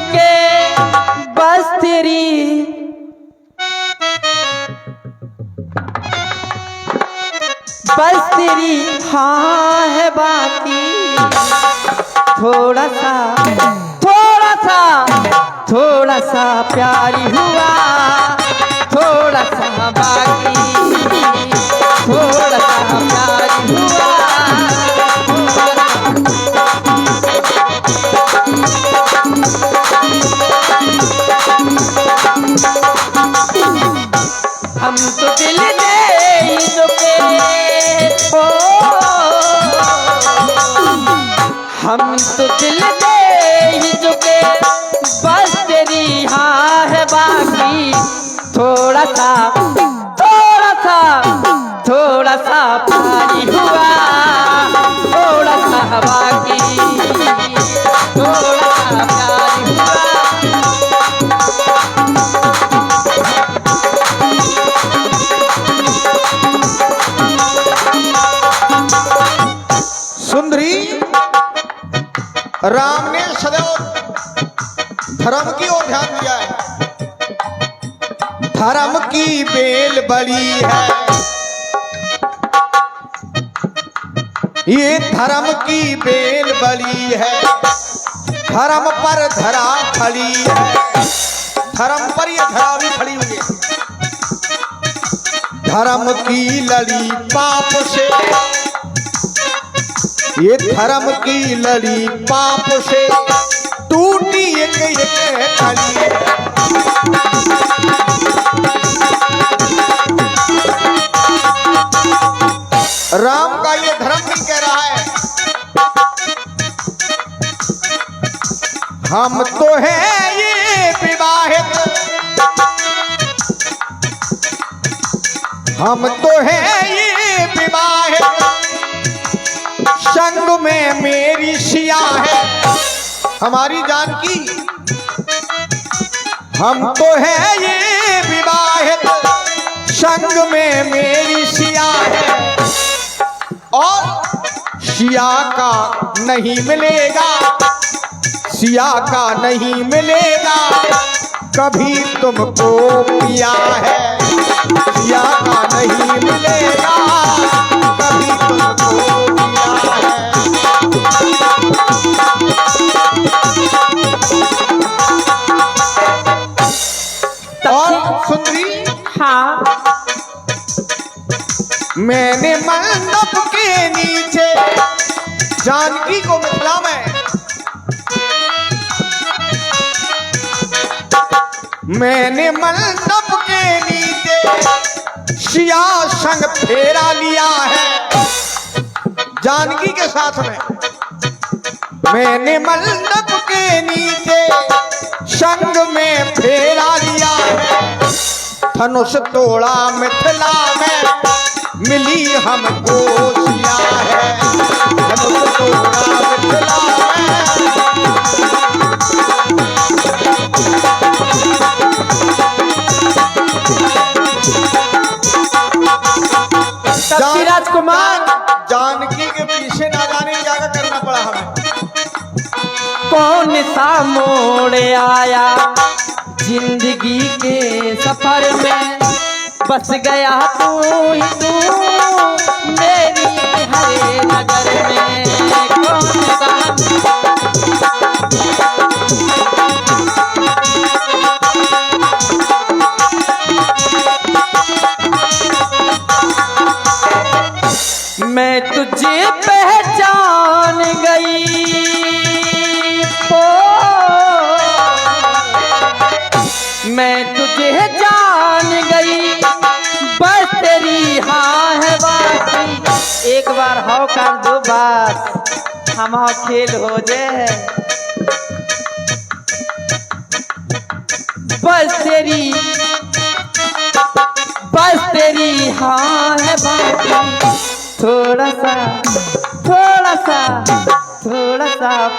झुके बस तेरी हाँ है बाकी थोड़ा सा प्यारी हुआ थोड़ा सा बाकी थोड़ा सा प्यारी हुआ। हम तो दिल दे चुके हो हम तो दिल दे चुके बस तेरी हाँ है बाकी थोड़ा सा प्यारी हुआ थोड़ा सा बाकी थोड़ा सा प्यारी हुआ। सुंदरी, राम ने सदैव धर्म की ओर ध्यान दिया है। धर्म की बेल बड़ी है, ये धर्म की बेल बड़ी है। धर्म पर धरा खड़ी है, धर्म पर ये धरा भी खड़ी हुई है। धर्म की लड़ी पाप से, ये धर्म की लड़ी पाप से टूटी एक कली। राम का ये धर्म भी कह रहा है हम तो हैं ये विवाहित, हम तो हैं ये विवाहित। संग में मेरी सिया है हमारी जान की, हम तो हैं ये विवाहित। संग में मेरी सिया है और सिया का नहीं मिलेगा, सिया का नहीं मिलेगा कभी तुमको पिया है। सिया का नहीं मिलेगा कभी तुमको पिया है। और सुंदरी, हाँ मैंने मंडप के नीचे जानकी को मिथिला में, मैंने मंडप के नीचे सिया संग फेरा लिया है। जानकी के साथ में मैंने मंडप के नीचे संग में फेरा लिया है। धनुष तोड़ा मिथिला में मिली हमको सिया है। धनुष तोड़ा मिथिला में राजकुमार जानकी के पीछे ना जाने क्या करना पड़ा हमें। कौन सा मोड़ आया जिंदगी के सफर में, बस गया तू ही तू मेरी हरे नगर में। कौन सा मैं तुझे पहचान गई हो, मैं तुझे जान गई बस तेरी हाँ है बाकी। एक बार हो कर दो बात हम खेल हो जाए। बस तेरी हाँ है बाकी थोड़ा सा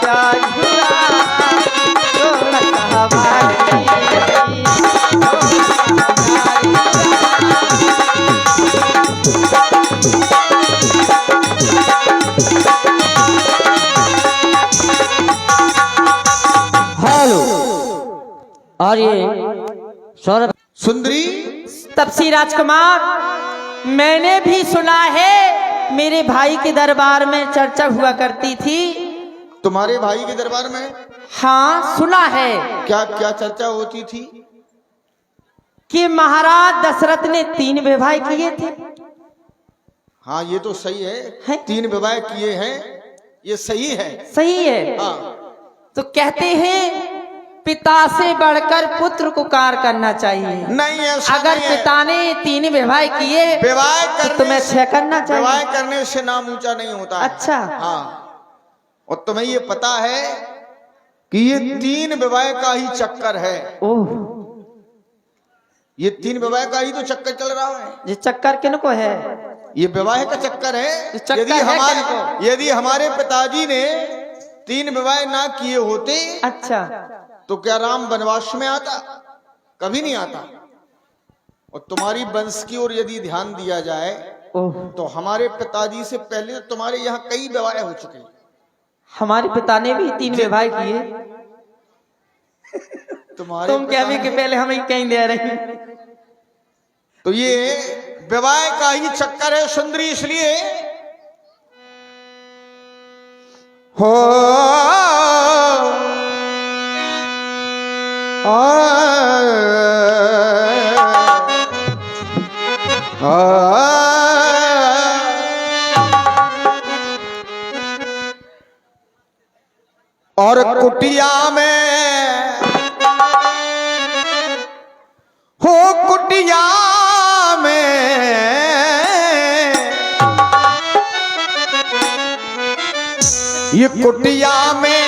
प्यार हुआ थोड़ा सा बाकी। हेलो और ये सौरभ सुंदरी तपसी राजकुमार, मैंने भी सुना है मेरे भाई के दरबार में चर्चा हुआ करती थी। तुम्हारे भाई के दरबार में? हाँ सुना है। क्या क्या चर्चा होती थी? कि महाराज दशरथ ने 3 विवाह किए थे। हाँ ये तो सही है, 3 विवाह किए हैं, ये सही है। सही है। हाँ। तो कहते हैं पिता से बढ़कर पुत्र को कार्य करना चाहिए। नहीं ऐसा अगर नहीं है। पिता ने 3 विवाह किए विवाह तो तुम्हें 6 करना चाहिए। विवाह करने से नाम ऊंचा नहीं होता है। अच्छा। हाँ, और तुम्हें ये पता है कि ये 3 विवाह का ही चक्कर है। ओह, ये 3 विवाह का ही तो चक्कर चल रहा है। ये चक्कर किनको है? ये विवाह का चक्कर है। चक्कर यदि है हमारे यदि हमारे पिताजी ने 3 विवाह ना किए होते अच्छा, तो क्या राम वनवास में आता? कभी नहीं आता। और तुम्हारी वंश की ओर यदि ध्यान दिया जाए तो हमारे पिताजी से पहले तुम्हारे यहाँ कई विवाह हो चुके हैं। हमारे पिता ने भी 3 विवाह किए। तुम्हारे तुम क्या भी कि पहले हमें कहीं दे रही। तो ये विवाह का ही चक्कर है सुंदरी, इसलिए हो और कुटिया में हो, कुटिया में ये कुटिया में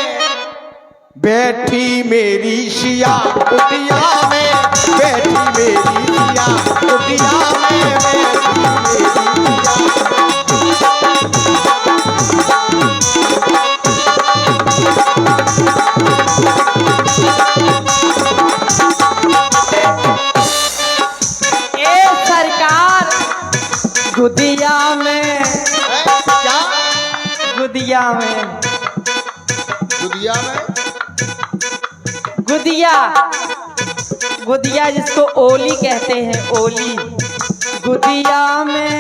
बैठी मेरी सिया, कुटिया में बैठी मेरी सिया, कुटिया में बैठी मेरी गुदिया में। क्या? गुदिया में। गुदिया में? गुदिया, गुदिया जिसको ओली कहते हैं, ओली। गुदिया में,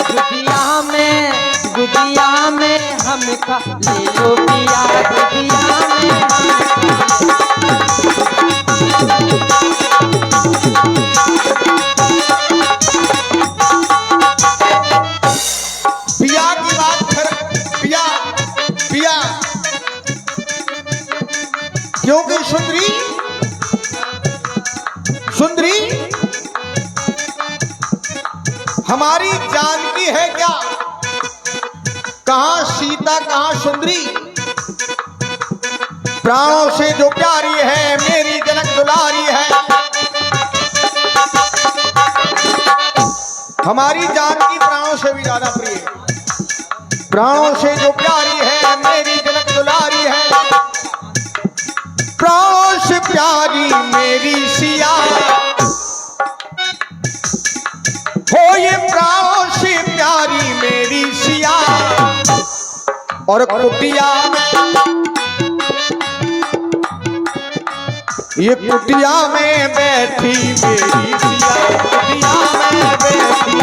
गुदिया में, गुदिया में हम खा ले लो पिया, गुदिया में पिया की बात कर, पिया पिया, क्योंकि सुंदरी सुंदरी हमारी जानकी है क्या? कहां सीता कहां सुंदरी? प्राणों से जो प्यारी है, मेरी जनक दुलारी है। हमारी जानकी प्राणों से भी ज्यादा प्रिय है। प्राणों से जो प्यारी है, मेरी जनक दुलारी है। प्राणों से प्यारी मेरी सिया हो, ये प्राणों से प्यारी मेरी सिया। और कुटिया में, ये कुटिया में बैठी मेरी सिया, कुटिया में बैठी।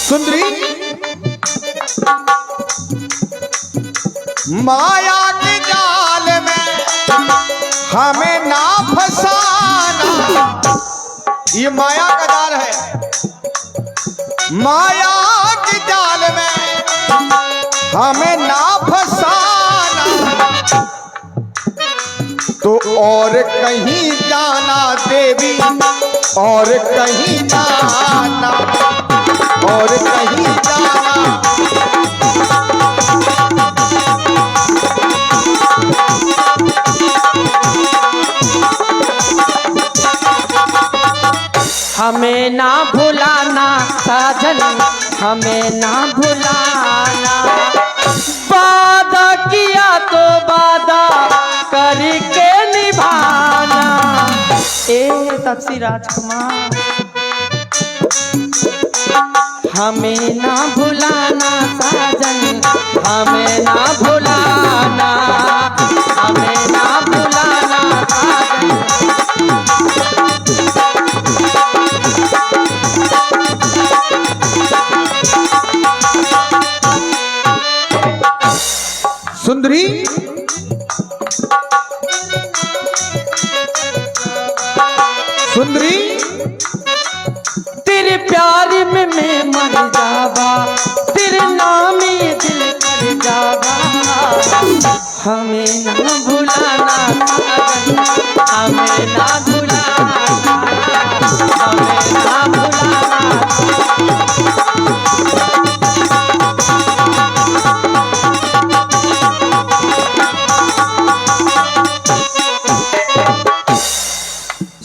सुंदरी माया के जाल में हमें ना फसाना, ये माया का जाल है। माया के जाल में हमें ना फसाना, तो और कहीं जाना देवी, और कहीं जाना, और कहीं जाना। हमें ना भुलाना साजन, हमें ना भुलाना। वादा किया तो वादा करके निभाना। ए तपसी राजकुमार, हमें ना भुलाना साजन, हमें ना भुलाना, हमें ना भुलाना साजन। सुंदरी सुंदरी, तेरे प्यार में मैं मर जावा, तेरे नाम ये दिल कर जावा। हमें ना भुलाना साजन, हमें ना भुलाना, हमें ना भुलाना।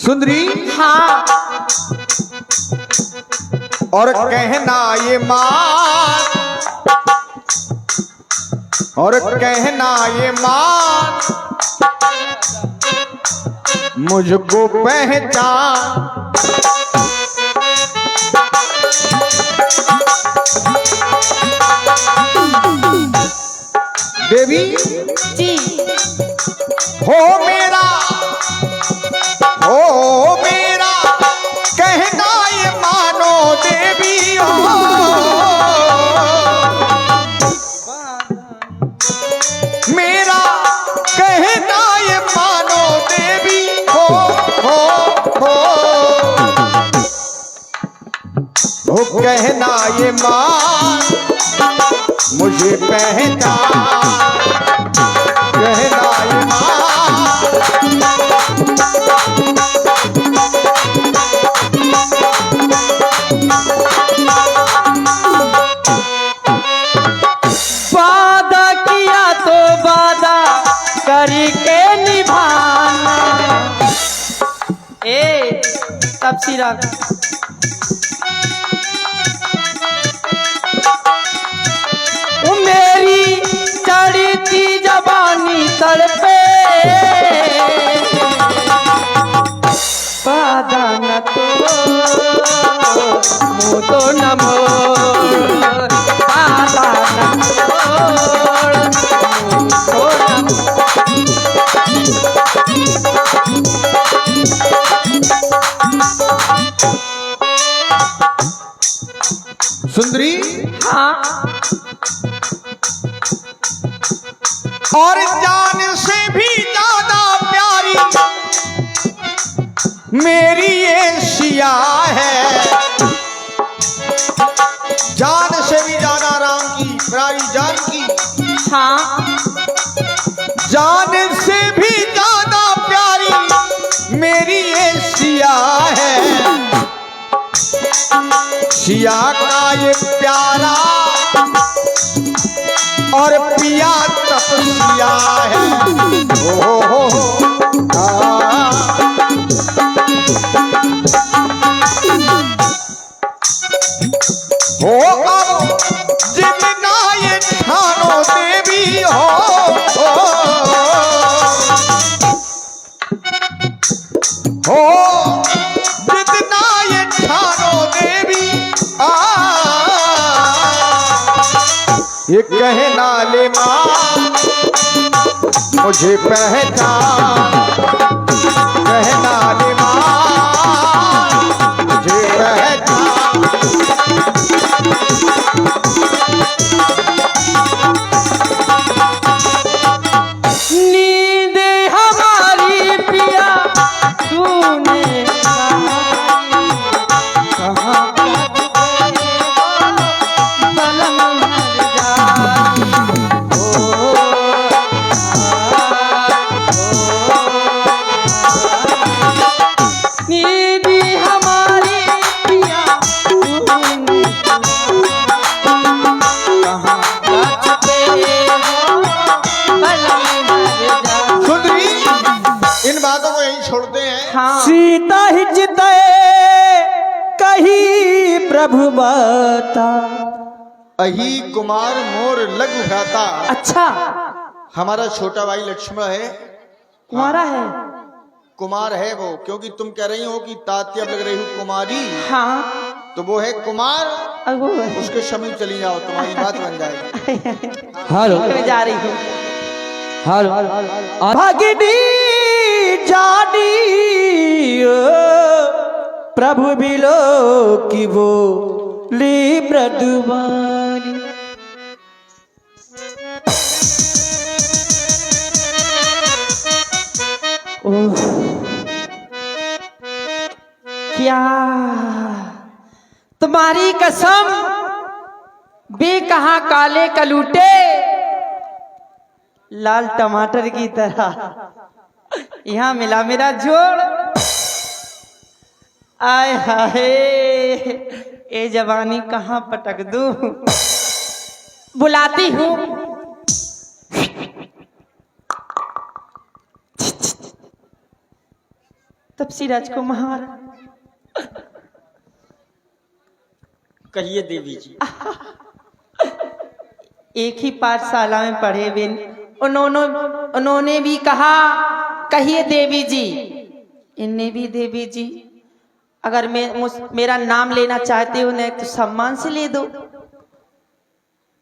सुंदरी, हाँ और कहना ये मान, और कहना ये मान, मुझको पहचान। देवी जी, हो मेरा, हो मेरा कहना ये मानो देवी हो। मेरा कहना ये मानो देवी हो, हो, हो, हो कहना ये मान, मुझे पहचान, कहना ये मान। वादा किया तो वादा करके निभाना। ए तब सिरा मेरी चढ़ती जवानी तड़पे, वादा न तो मुँह तो न मोड़, वादा न तोड़, मुँह तो न सुंदरी, हाँ और जान से भी ज्यादा प्यारी मेरी ये सिया है। जान से भी ज्यादा राम की प्यारी जान की, हाँ जान से भी ज्यादा प्यारी मेरी ये सिया है। सिया का ये प्यारा और पिया तपसिया है। हो अब जितना ये ठानो देवी हो, जितना ये ठानो देवी, ये कहना ले मां, मुझे पहचान, कहना ले मां, मुझे पहचान। नींद हमारी पिया तूने कहाँ बलम मर जाई। नींद हमारी पिया तूने कहाँ सुंदरी, इन बातों को यहीं छोड़ते हैं। हाँ। सीता हिजत कही प्रभु बता। अही कुमार मोर लघु भ्राता। अच्छा हमारा छोटा भाई लक्ष्मण है, तुम्हारा है। कुमार है वो, क्योंकि तुम कह रही हो कि तात्या लग रही हो कुमारी, हाँ तो वो है कुमार अगो उसके समीप चली जाओ, तुम्हारी बात बन जाएगी। हेलो मैं जा रही हूँ। हेलो भगनी जानी प्रभु बिलो की वो ली मृदुवानी। ओह क्या तुम्हारी कसम, बे कहाँ काले कलूटे लाल टमाटर की तरह यहाँ मिला मेरा जोड़। आय हाय ए जवानी कहाँ पटक दूं, बुलाती हूँ। तपसी राजकुमार, कहिए देवी जी। एक ही पाठशाला में पढ़े बिन उन्होंने भी कहा कहिए देवी जी, इनने भी देवी जी। अगर मेरा नाम लेना चाहते हो नहीं तो सम्मान से ले दो।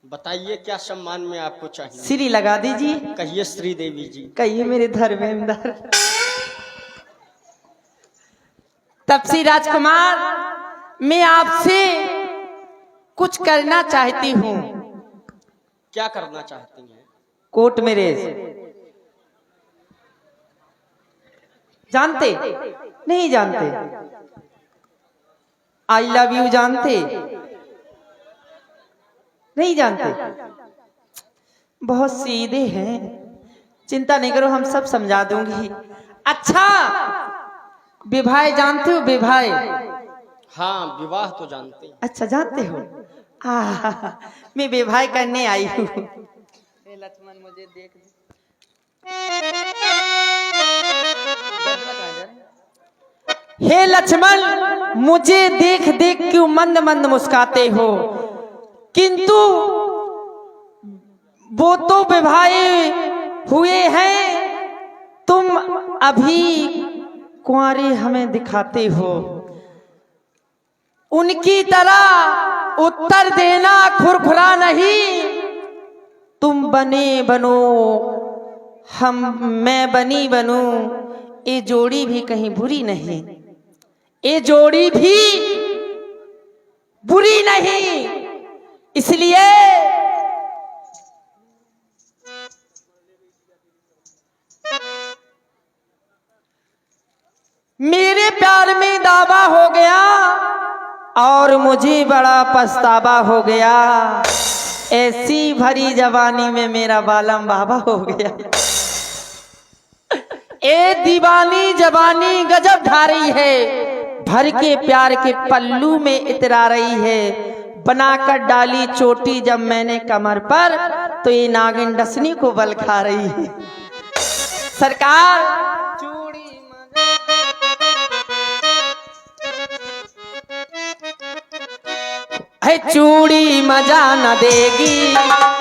बताइए क्या सम्मान में आपको चाहिए? श्री लगा दीजिए। कहिए श्री देवी जी। कहिए मेरे धर्मेंद्र। तपसी राजकुमार, मैं आपसे कुछ करना चाहती हूँ। क्या करना चाहती हैं? कोर्ट मैरिज जानते नहीं जानते? आई लव यू जानते नहीं जानते? बहुत सीधे हैं, चिंता नहीं करो, हम सब समझा दूंगी। अच्छा विवाह जानते हो? विवाह? हाँ विवाह तो जानते हैं। अच्छा जानते हो। मैं विवाह करने आई हूँ। लक्ष्मण मुझे देख हे लक्ष्मण, मुझे देख देख क्यों मंद मंद मुस्काते हो? किंतु वो तो विवाहे हुए हैं, तुम अभी कुंवारे हमें दिखाते हो। उनकी तरह उत्तर देना खुरखुरा नहीं। तुम बने बनो, मैं बनी बनूं, ये जोड़ी भी कहीं बुरी नहीं, ये जोड़ी भी बुरी नहीं। इसलिए मेरे प्यार में दावा हो गया और मुझे बड़ा पछतावा हो गया। ऐसी भरी जवानी में मेरा बालम बाबा हो गया। ए दीवानी जवानी गजब ढा रही है, भर के प्यार के पल्लू में इतरा रही है। बनाकर डाली चोटी जब मैंने कमर पर, तो ये नागिन डसनी को बल खा रही है। सरकार चूड़ी मजा न देगी,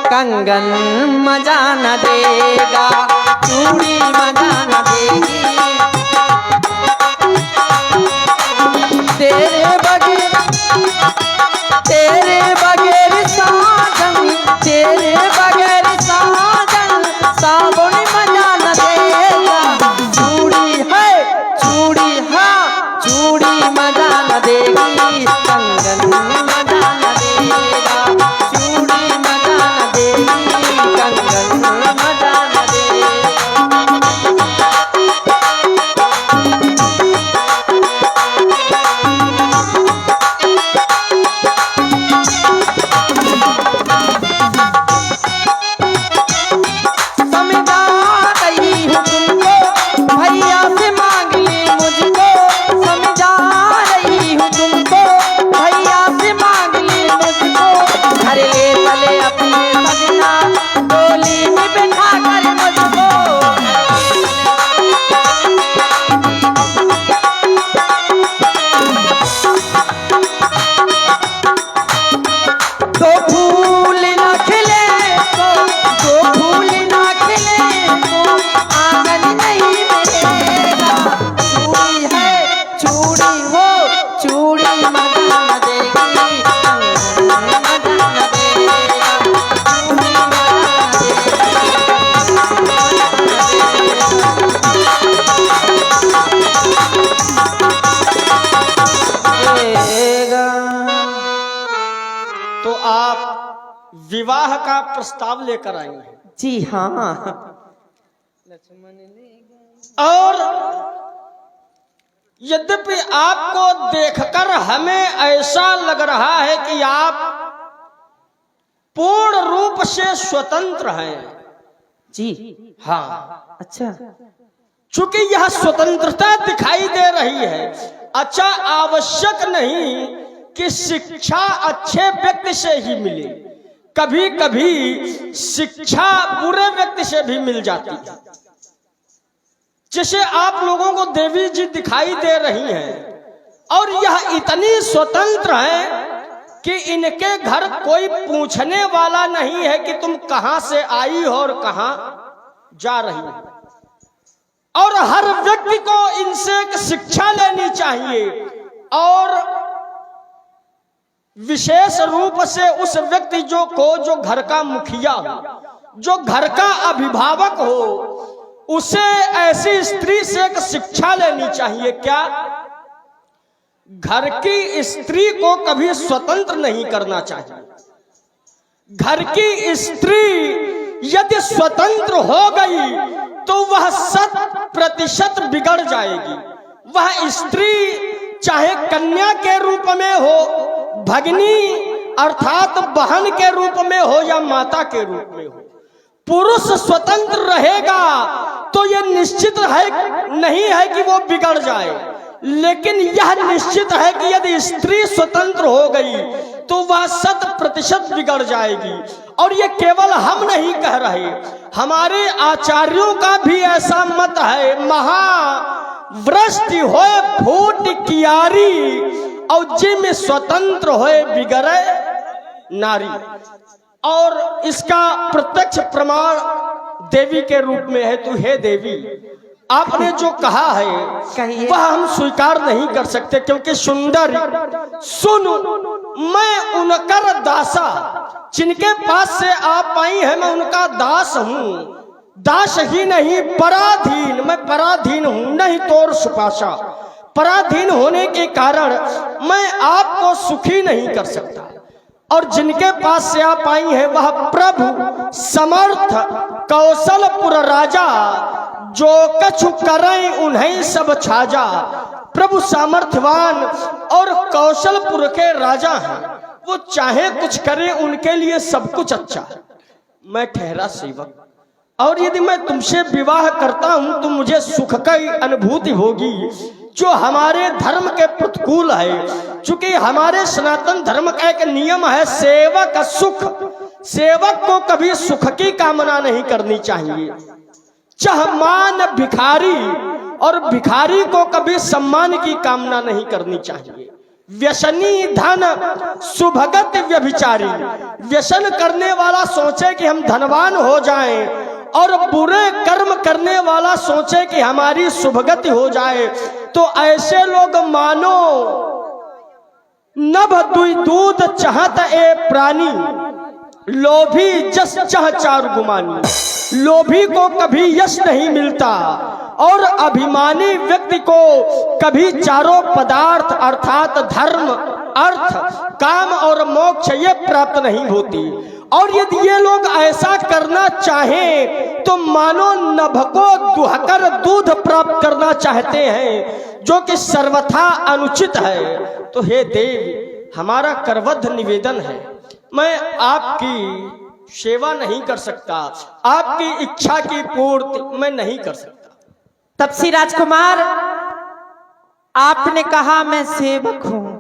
कंगन मजा न देगा। चूड़ी मजा न देगी, तेरे बगैर साजन, तेरे बगैर साजन साबुन मजा न देगा। चूड़ी है चूड़ी, हाँ चूड़ी मजा न देगी, कंगन मजा न देगा। चूड़ी मजा न देगी, कंगन मजा न देगा। आप विवाह का प्रस्ताव लेकर आई हैं। जी हाँ। और यद्यपि आपको देखकर हमें ऐसा लग रहा है कि आप पूर्ण रूप से स्वतंत्र हैं। जी हाँ, अच्छा। चूंकि यह स्वतंत्रता दिखाई दे रही है, अच्छा आवश्यक नहीं कि शिक्षा अच्छे व्यक्ति से ही मिले, कभी कभी शिक्षा बुरे व्यक्ति से भी मिल जाती है। जैसे आप लोगों को देवी जी दिखाई दे रही हैं और यह इतनी स्वतंत्र हैं कि इनके घर कोई पूछने वाला नहीं है कि तुम कहां से आई हो और कहां जा रही हो। और हर व्यक्ति को इनसे एक शिक्षा लेनी चाहिए और विशेष रूप से उस व्यक्ति जो घर का मुखिया हो, जो घर का अभिभावक हो, उसे ऐसी स्त्री से एक शिक्षा लेनी चाहिए। क्या? घर की स्त्री को कभी स्वतंत्र नहीं करना चाहिए। घर की स्त्री यदि स्वतंत्र हो गई तो वह 100% बिगड़ जाएगी। वह स्त्री चाहे कन्या के रूप में हो, भगिनी अर्थात बहन के रूप में हो या माता के रूप में हो, पुरुष स्वतंत्र रहेगा तो यह निश्चित है नहीं है कि वो बिगड़ जाए, लेकिन यह निश्चित है कि यदि स्त्री स्वतंत्र हो गई तो वह 100% बिगड़ जाएगी। और ये केवल हम नहीं कह रहे, हमारे आचार्यों का भी ऐसा मत है। महावृष्टि होए फूट कियारी और जिम स्वतंत्र होए बिगड़े नारी। और इसका प्रत्यक्ष प्रमाण देवी के रूप में है। तो हे देवी, आपने जो कहा है वह हम स्वीकार नहीं कर सकते, क्योंकि सुंदर सुन मैं उनकर दासा, जिनके पास से आप आई है मैं उनका दास हूँ। दास ही नहीं पराधीन, मैं पराधीन हूँ, नहीं तोर सुपाशा। पराधीन होने के कारण मैं आपको सुखी नहीं कर सकता। और जिनके पास से आप आई हैं वह प्रभु समर्थ कौशलपुर राजा, जो कछु करें उन्हें सब छाजा। प्रभु सामर्थ्यवान और कौशलपुर के राजा हैं, वो चाहे कुछ करें उनके लिए सब कुछ अच्छा है। मैं ठहरा सेवक, और यदि मैं तुमसे विवाह करता हूं तो मुझे सुख की अनुभूति होगी, जो हमारे धर्म के प्रतिकूल है। चूंकि हमारे सनातन धर्म का एक नियम है, सेवक सुख। सेवक को कभी सुख की कामना नहीं करनी चाहिए। चहमान भिखारी, और भिखारी को कभी सम्मान की कामना नहीं करनी चाहिए। व्यसनी धन सुभगत व्यभिचारी, व्यसन करने वाला सोचे कि हम धनवान हो जाएं, और बुरे कर्म करने वाला सोचे कि हमारी शुभगति हो जाए, तो ऐसे लोग मानो नभ दुई दूध चाहत ए प्राणी, लोभी जस चाह चार गुमानी। लोभी को कभी यश नहीं मिलता और अभिमानी व्यक्ति को कभी चारों पदार्थ अर्थात धर्म, अर्थ, काम और मोक्ष ये प्राप्त नहीं होती। और यदि ये लोग ऐसा करना चाहें तो मानो नभ को दुहकर दूध प्राप्त करना चाहते हैं, जो कि सर्वथा अनुचित है। तो हे देव, हमारा करबद्ध निवेदन है, मैं आपकी सेवा नहीं कर सकता, आपकी इच्छा की पूर्ति मैं नहीं कर सकता। तपसी राजकुमार, आपने कहा मैं सेवक हूं,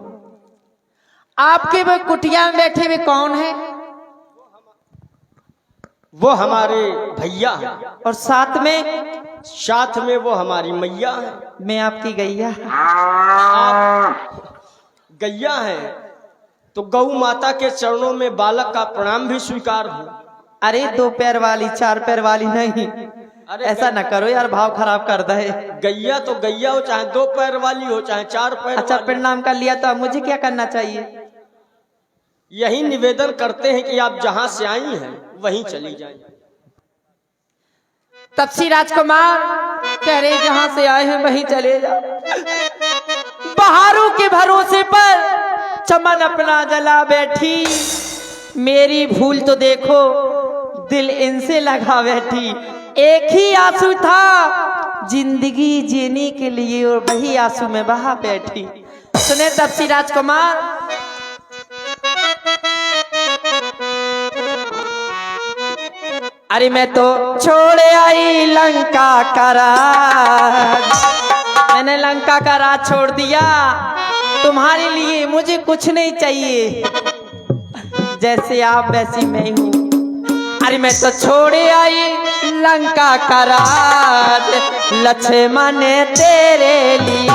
आपके वो कुटिया में बैठे हुए कौन है? वो हमारे भैया हैं, और साथ में वो हमारी मैया है। मैं आपकी गैया। आप गैया है तो गौ माता के चरणों में बालक का प्रणाम भी स्वीकार हो। अरे 2 पैर वाली 4 पैर वाली नहीं, ऐसा न करो यार, भाव खराब कर दे। गैया तो गैया हो, चाहे 2 पैर वाली हो चाहे 4 पैर। अच्छा, प्रणाम कर लिया तो अब मुझे क्या करना चाहिए? यही निवेदन करते हैं कि आप जहां से आई हैं वहीं चली जाएं। तपसी राजकुमार कह रहे जहां से आए हैं वहीं चले जाओ। बहारों के भरोसे पर चमन अपना जला बैठी, मेरी भूल तो देखो, दिल इनसे लगा बैठी। एक ही आंसू था जिंदगी जीने के लिए और वही आंसू में बहा बैठी। सुने तपसी राजकुमार, अरे मैं तो छोड़े आई लंका का राज, मैंने लंका का राज छोड़ दिया तुम्हारे लिए। मुझे कुछ नहीं चाहिए, जैसे आप वैसी मैं हूँ। अरे मैं तो छोड़े आई लंका का राज लक्ष्मण तेरे लिए।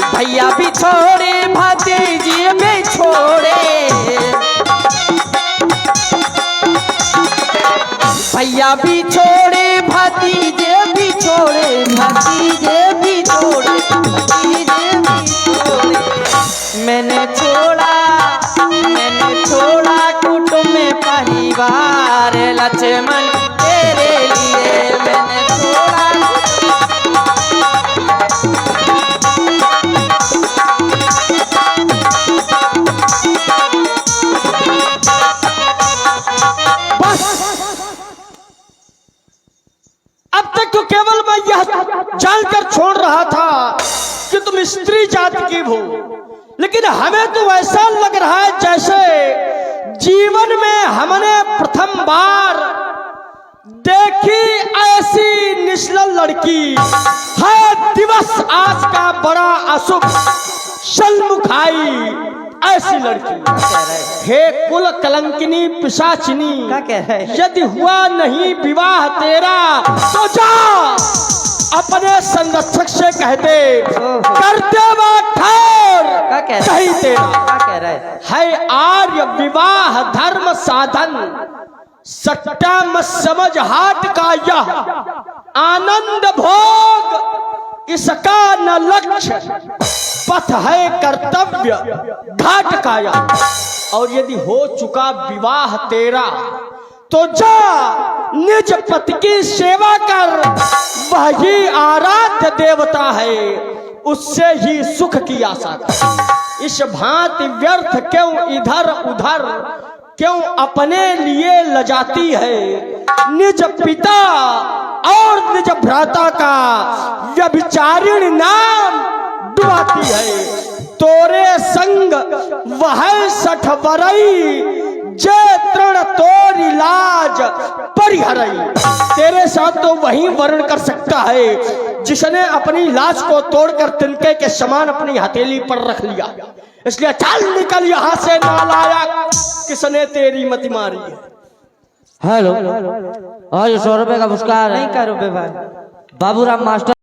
भैया भी छोड़े भतीजी भी छोड़े, भैया भी छोड़े भतीजे भी छोड़े, भतीजे भी छोड़े, भतीजे भी छोड़े। मैंने छोड़ा कुटुंब में परिवार लक्ष्मण तेरे लिए। मैंने छोड़ा केवल मैं यह जानकर छोड़ रहा था कि तुम स्त्री जाति की हो, लेकिन हमें तो ऐसा लग रहा है जैसे जीवन में हमने प्रथम बार देखी ऐसी निश्चल लड़की है। दिवस आज का बड़ा अशुभ, शल्मुखाई ऐसी लड़की। हे कुल कलंकिनी पिशाचिनी, क्या कह रहे हैं? यदि हुआ नहीं विवाह तेरा तो जा अपने संरक्षक से कह दे करते क्या कह रहे कहीं तेरा। क्या कह रहे हैं? है आर्य विवाह धर्म साधन, सट्टा मत समझ हाट का यह आनंद भोग, इसका न लक्ष्य पथ है कर्तव्य घाट का यह। और यदि हो चुका विवाह तेरा तो जा निज पति की सेवा कर, वही आराध्य देवता है, उससे ही सुख की आशा कर। इस भांति व्यर्थ क्यों इधर उधर, क्यों अपने लिए लजाती है, निज पिता और निज भ्राता का व्यभिचारिणी नाम डुबाती है। तोरे संग वह 60 वरई, जे तृण तोरी लाज परिहरई। तेरे साथ तो वही वर्ण कर सकता है जिसने अपनी लाज को तोड़कर तिनके के समान अपनी हथेली पर रख लिया। इसलिए चल निकल यहाँ से नालायक, किसने तेरी मति मारी है। हेलो, आज 100 रुपए का पुरस्कार नहीं करो बेभान। बाबूराम मास्टर।